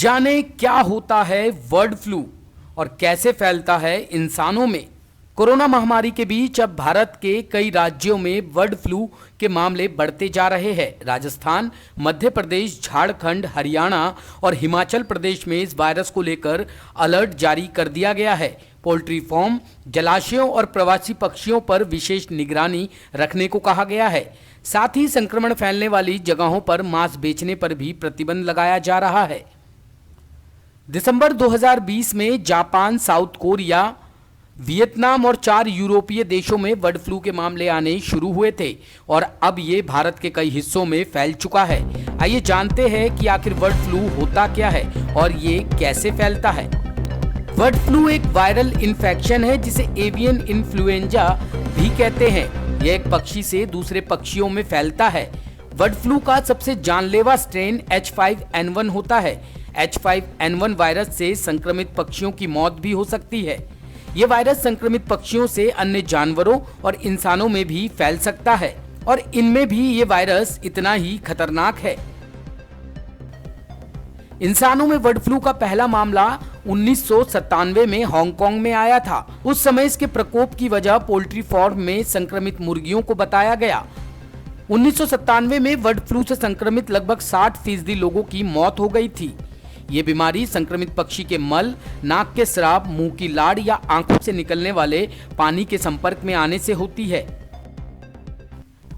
जाने क्या होता है बर्ड फ्लू और कैसे फैलता है इंसानों में। कोरोना महामारी के बीच अब भारत के कई राज्यों में बर्ड फ्लू के मामले बढ़ते जा रहे हैं। राजस्थान, मध्य प्रदेश, झारखंड, हरियाणा और हिमाचल प्रदेश में इस वायरस को लेकर अलर्ट जारी कर दिया गया है। पोल्ट्री फार्म, जलाशयों और प्रवासी पक्षियों पर विशेष निगरानी रखने को कहा गया है। साथ ही संक्रमण फैलने वाली जगहों पर मांस बेचने पर भी प्रतिबंध लगाया जा रहा है। दिसंबर 2020 में जापान, साउथ कोरिया, वियतनाम और 4 यूरोपीय देशों में बर्ड फ्लू के मामले आने शुरू हुए थे और अब ये भारत के कई हिस्सों में फैल चुका है। आइए जानते हैं कि आखिर बर्ड फ्लू होता क्या है और ये कैसे फैलता है। बर्ड फ्लू एक वायरल इन्फेक्शन है जिसे एवियन इन्फ्लुएंजा भी कहते हैं। यह एक पक्षी से दूसरे पक्षियों में फैलता है। बर्ड फ्लू का सबसे जानलेवा स्ट्रेन H5N1 होता है। H5N1 वायरस से संक्रमित पक्षियों की मौत भी हो सकती है। यह वायरस संक्रमित पक्षियों से अन्य जानवरों और इंसानों में भी फैल सकता है और इनमें भी यह वायरस इतना ही खतरनाक है। इंसानों में बर्ड फ्लू का पहला मामला 1997 में हांगकांग में आया था। उस समय इसके प्रकोप की वजह पोल्ट्री फार्म में संक्रमित मुर्गियों को बताया गया। 1997 में बर्ड फ्लू से संक्रमित लगभग 60% लोगों की मौत हो गई थी। ये बीमारी संक्रमित पक्षी के मल, नाक के स्राव, मुंह की लाड़ या आंखों से निकलने वाले पानी के संपर्क में आने से होती है।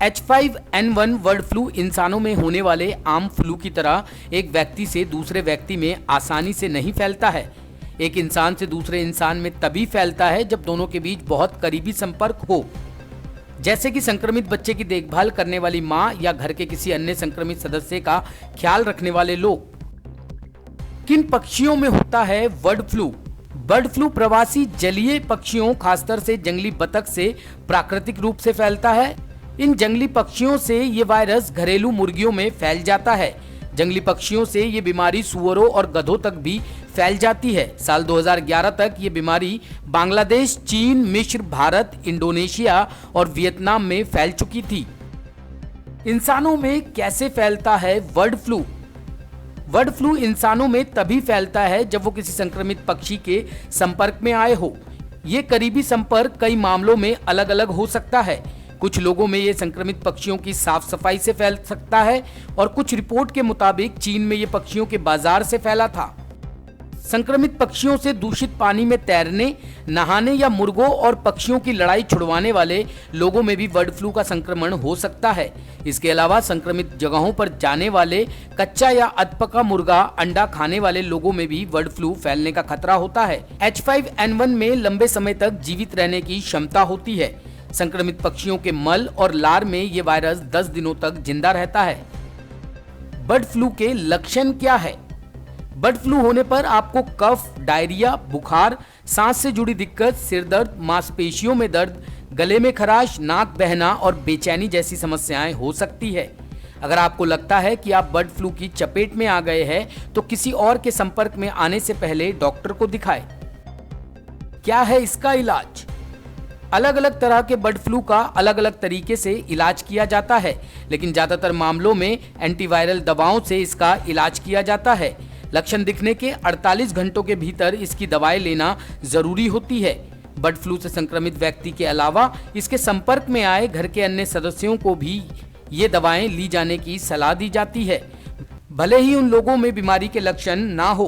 H5N1 बर्ड फ्लू इंसानों में होने वाले आम फ्लू की तरह एक व्यक्ति से दूसरे व्यक्ति में आसानी से नहीं फैलता है। एक इंसान से दूसरे इंसान में तभी फैलता है जब दोनों के बीच बहुत करीबी संपर्क हो, जैसे कि संक्रमित बच्चे की देखभाल करने वाली मां या घर के किसी अन्य संक्रमित सदस्य का ख्याल रखने वाले लोग। किन पक्षियों में होता है बर्ड फ्लू? बर्ड फ्लू प्रवासी जलीय पक्षियों, खासकर से जंगली बतख से प्राकृतिक रूप से फैलता है। इन जंगली पक्षियों से ये वायरस घरेलू मुर्गियों में फैल जाता है। जंगली पक्षियों से ये बीमारी सूअरों और गधों तक भी फैल जाती है। साल 2011 तक ये बीमारी बांग्लादेश, चीन, मिस्र, भारत, इंडोनेशिया और वियतनाम में फैल चुकी थी। इंसानों में कैसे फैलता है बर्ड फ्लू? बर्ड फ्लू इंसानों में तभी फैलता है जब वो किसी संक्रमित पक्षी के संपर्क में आए हो। ये करीबी संपर्क कई मामलों में अलग अलग हो सकता है। कुछ लोगों में ये संक्रमित पक्षियों की साफ सफाई से फैल सकता है और कुछ रिपोर्ट के मुताबिक चीन में ये पक्षियों के बाजार से फैला था। संक्रमित पक्षियों से दूषित पानी में तैरने, नहाने या मुर्गों और पक्षियों की लड़ाई छुड़वाने वाले लोगों में भी बर्ड फ्लू का संक्रमण हो सकता है। इसके अलावा संक्रमित जगहों पर जाने वाले कच्चा या अधपका मुर्गा अंडा खाने वाले लोगों में भी बर्ड फ्लू फैलने का खतरा होता है। H5N1 में लंबे समय तक जीवित रहने की क्षमता होती है। संक्रमित पक्षियों के मल और लार में ये वायरस 10 दिनों तक जिंदा रहता है। बर्ड फ्लू के लक्षण क्या है? बर्ड फ्लू होने पर आपको कफ, डायरिया, बुखार, सांस से जुड़ी दिक्कत, सिर दर्द, मांसपेशियों में दर्द, गले में खराश, नाक बहना और बेचैनी जैसी समस्याएं हो सकती है। अगर आपको लगता है कि आप बर्ड फ्लू की चपेट में आ गए हैं तो किसी और के संपर्क में आने से पहले डॉक्टर को दिखाएं। क्या है इसका इलाज? अलग अलग तरह के बर्ड फ्लू का अलग अलग तरीके से इलाज किया जाता है, लेकिन ज्यादातर मामलों में एंटीवायरल दवाओं से इसका इलाज किया जाता है। लक्षण दिखने के 48 घंटों के भीतर इसकी दवाएं लेना जरूरी होती है। बर्ड फ्लू से संक्रमित व्यक्ति के अलावा इसके संपर्क में आए घर के अन्य सदस्यों को भी ये दवाएं ली जाने की सलाह दी जाती है, भले ही उन लोगों में बीमारी के लक्षण ना हो।